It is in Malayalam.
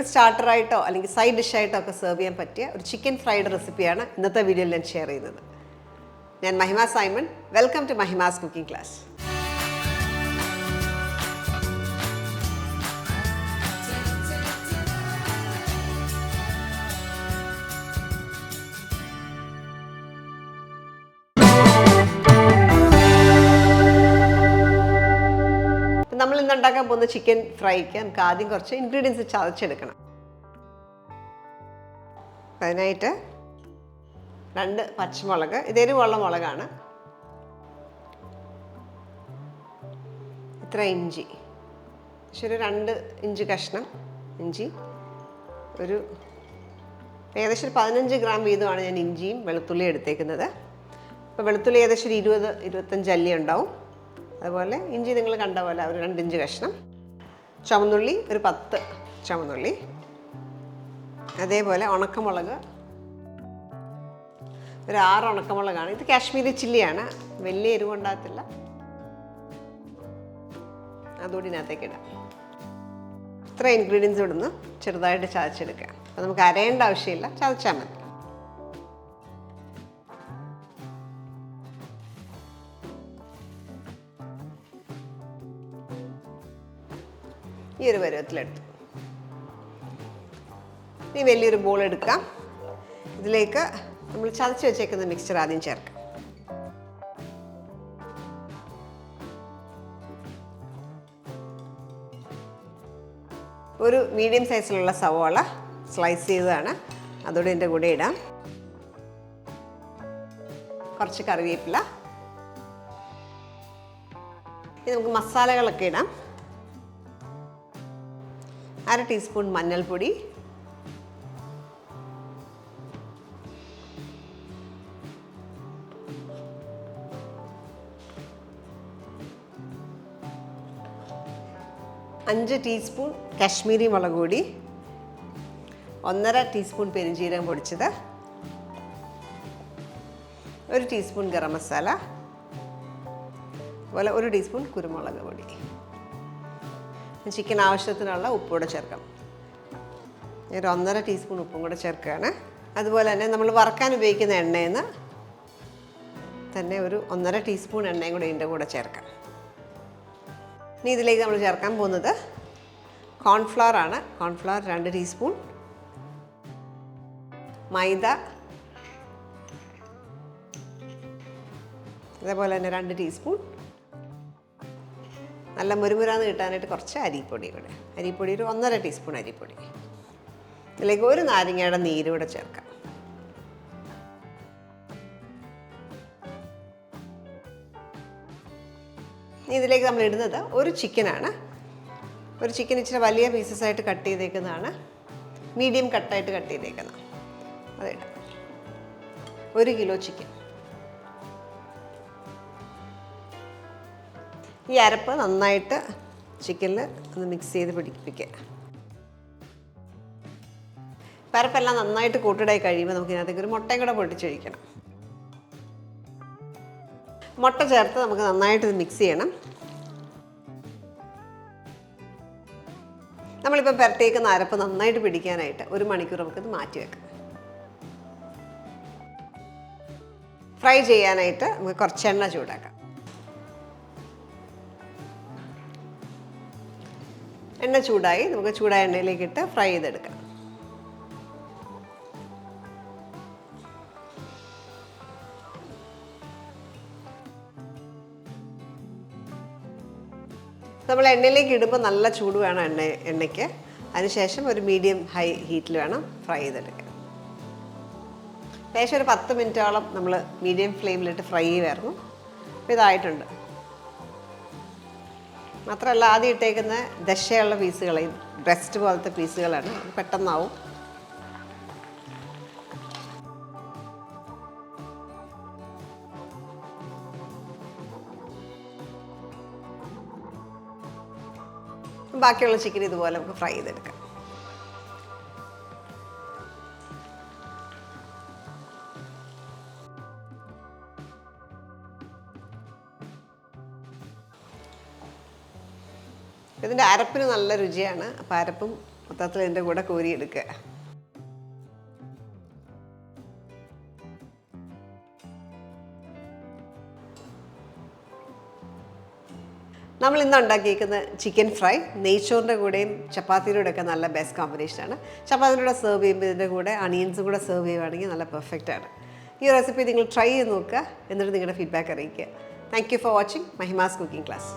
ഒരു സ്റ്റാർട്ടറായിട്ടോ അല്ലെങ്കിൽ സൈഡ് ഡിഷായിട്ടോ ഒക്കെ സെർവ് ചെയ്യാൻ പറ്റിയ ഒരു ചിക്കൻ ഫ്രൈഡ് റെസിപ്പിയാണ് ഇന്നത്തെ വീഡിയോയിൽ ഞാൻ ഷെയർ ചെയ്യുന്നത്. ഞാൻ Mahima Simon. Welcome to Mahima's cooking class. നമ്മൾ ഇന്ന് ഉണ്ടാക്കാൻ പോകുന്ന ചിക്കൻ ഫ്രൈക്ക് നമുക്ക് ആദ്യം കുറച്ച് ഇൻഗ്രീഡിയൻസ് ചതച്ചെടുക്കണം. അതിനായിട്ട് 2 പച്ചമുളക്, ഇത് എരിവുള്ള മുളകാണ്. ഇത്ര ഇഞ്ചി, പക്ഷെ ഒരു 2 ഇഞ്ച് കഷ്ണം ഇഞ്ചി, ഒരു ഏകദേശം 15 ഗ്രാം വീതമാണ് ഞാൻ ഇഞ്ചിയും വെളുത്തുള്ളിയും എടുത്തേക്കുന്നത്. അപ്പോൾ വെളുത്തുള്ളി ഏകദേശം ഒരു 20-25 അല്ലി ഉണ്ടാവും. അതുപോലെ ഇഞ്ചി നിങ്ങൾ കണ്ട പോലെ ഒരു 2 ഇഞ്ച് കഷ്ണം, ചുവന്നുള്ളി ഒരു 10 ചുവന്നുള്ളി, അതേപോലെ ഉണക്കമുളക് ഒരു 6 ഉണക്കമുളകാണ്. ഇത് കാശ്മീരി ചില്ലിയാണ്, വലിയ എരിവുണ്ടാകത്തില്ല. അതുകൂടി ഇതിനകത്തേക്ക് ഇടാം. ഇത്ര ഇൻഗ്രീഡിയൻസ് ഇടുന്നു ചെറുതായിട്ട് ചതച്ചെടുക്കുക. അപ്പോൾ നമുക്ക് അരയേണ്ട ആവശ്യമില്ല, ചതച്ചാൽ മതി. ഈ ഒരു പരുവത്തിലെടുത്തു. ഇനി വലിയൊരു ബോൾ എടുക്കാം. ഇതിലേക്ക് നമ്മൾ ചതച്ച് വെച്ചേക്കുന്ന മിക്സ്ചർ ആദ്യം ചേർക്കാം. ഒരു മീഡിയം സൈസിലുള്ള സവോള സ്ലൈസ് ചെയ്തതാണ്, അതോടെ ഇതിൻ്റെ കൂടെ ഇടാം. കുറച്ച് കറിവേപ്പില. ഇനി നമുക്ക് മസാലകളൊക്കെ ഇടാം. 1/2 ടീസ്പൂൺ മഞ്ഞൾപ്പൊടി, 5 ടീസ്പൂൺ കാശ്മീരി മുളക് പൊടി, 1/2 ടീസ്പൂൺ പെരുംജീരകം പൊടിച്ചത്, 1 ടീസ്പൂൺ ഗരം മസാല, അതുപോലെ 1 ടീസ്പൂൺ കുരുമുളക് പൊടി. ചിക്കൻ ആവശ്യത്തിനുള്ള ഉപ്പൂടെ ചേർക്കാം. ഒരു 1/2 ടീസ്പൂൺ ഉപ്പും കൂടെ ചേർക്കുകയാണ്. അതുപോലെ തന്നെ നമ്മൾ വറക്കാൻ ഉപയോഗിക്കുന്ന എണ്ണയിൽ നിന്ന് തന്നെ ഒരു 1/2 ടീസ്പൂൺ എണ്ണയും കൂടെ ഇതിൻ്റെ കൂടെ ചേർക്കാം. ഇനി ഇതിലേക്ക് നമ്മൾ ചേർക്കാൻ പോകുന്നത് കോൺഫ്ലവർ ആണ്. കോൺഫ്ലവർ 2 ടീസ്പൂൺ, മൈദ അതേപോലെ തന്നെ 2 ടീസ്പൂൺ, നല്ല മുരുമുരാന്ന് കിട്ടാനായിട്ട് കുറച്ച് അരിപ്പൊടി കൂടെ. അരിപ്പൊടി ഒരു 1/2 ടീസ്പൂൺ അരിപ്പൊടി. ഇതിലേക്ക് 1 നാരങ്ങയുടെ നീര് കൂടെ ചേർക്കാം. ഇതിലേക്ക് നമ്മൾ ഇടുന്നത് ഒരു ചിക്കനാണ്. ഒരു ചിക്കൻ ഇച്ചിരി വലിയ പീസസ് ആയിട്ട് കട്ട് ചെയ്തേക്കുന്നതാണ്, മീഡിയം കട്ടായിട്ട് കട്ട് ചെയ്തേക്കുന്നത്. അതിടാം. 1 കിലോ ചിക്കൻ. ഈ അരപ്പ് നന്നായിട്ട് ചിക്കനിൽ ഒന്ന് മിക്സ് ചെയ്ത് പിടിപ്പിക്കുക. അരപ്പെല്ലാം നന്നായിട്ട് കൂട്ടടായി കഴിയുമ്പോൾ നമുക്ക് ഇതിനകത്തേക്ക് ഒരു മുട്ടയും കൂടെ പൊട്ടിച്ചൊഴിക്കണം. മുട്ട ചേർത്ത് നമുക്ക് നന്നായിട്ട് ഇത് മിക്സ് ചെയ്യണം. നമ്മളിപ്പോൾ പുരട്ടേക്കുന്ന അരപ്പ് നന്നായിട്ട് പിടിക്കാനായിട്ട് 1 മണിക്കൂർ നമുക്കിത് മാറ്റി വെക്കാം. ഫ്രൈ ചെയ്യാനായിട്ട് നമുക്ക് കുറച്ച് എണ്ണ ചൂടാക്കാം. എണ്ണ ചൂടായി, നമുക്ക് ചൂടായ എണ്ണയിലേക്ക് ഇട്ട് ഫ്രൈ ചെയ്തെടുക്കാം. നമ്മൾ എണ്ണയിലേക്ക് ഇടുമ്പോൾ നല്ല ചൂട് വേണം എണ്ണയ്ക്ക്. അതിനുശേഷം ഒരു മീഡിയം ഹൈ ഹീറ്റിൽ വേണം ഫ്രൈ ചെയ്തെടുക്കാൻ. ഏകദേശം ഒരു 10 മിനിറ്റോളം നമ്മൾ മീഡിയം ഫ്ലെയിമിലിട്ട് ഫ്രൈ ചെയ്യുമായിരുന്നു. അപ്പോൾ ഇതായിട്ടുണ്ട്. മാത്രമല്ല ആദ്യം ഇട്ടേക്കുന്ന ദശയുള്ള പീസുകൾ, ബ്രസ്റ്റ് പോലത്തെ പീസുകളാണ്, പെട്ടെന്നാവും. ബാക്കിയുള്ള ചിക്കൻ ഇതുപോലെ നമുക്ക് ഫ്രൈ ചെയ്തെടുക്കാം. ഇതിൻ്റെ അരപ്പിന് നല്ല രുചിയാണ്. അപ്പോൾ അരപ്പും പാത്രത്തിൽ ഇതിൻ്റെ കൂടെ കോരിയെടുക്കുക. നമ്മൾ ഇന്ന് ഉണ്ടാക്കിയിരിക്കുന്ന ചിക്കൻ ഫ്രൈ നെയ്ച്ചോറിൻ്റെ കൂടെയും ചപ്പാത്തിയുടെ ഒക്കെ നല്ല ബെസ്റ്റ് കോമ്പിനേഷനാണ്. ചപ്പാത്തിയുടെ കൂടെ സെർവ് ചെയ്യുമ്പോൾ ഇതിൻ്റെ കൂടെ അണിയൻസും കൂടെ സെർവ് ചെയ്യുകയാണെങ്കിൽ നല്ല പെർഫെക്റ്റ് ആണ്. ഈ റെസിപ്പി നിങ്ങൾ ട്രൈ ചെയ്ത് നോക്കുക, എന്നിട്ട് നിങ്ങളുടെ ഫീഡ്ബാക്ക് അറിയിക്കുക. Thank you for watching Mahima's cooking class.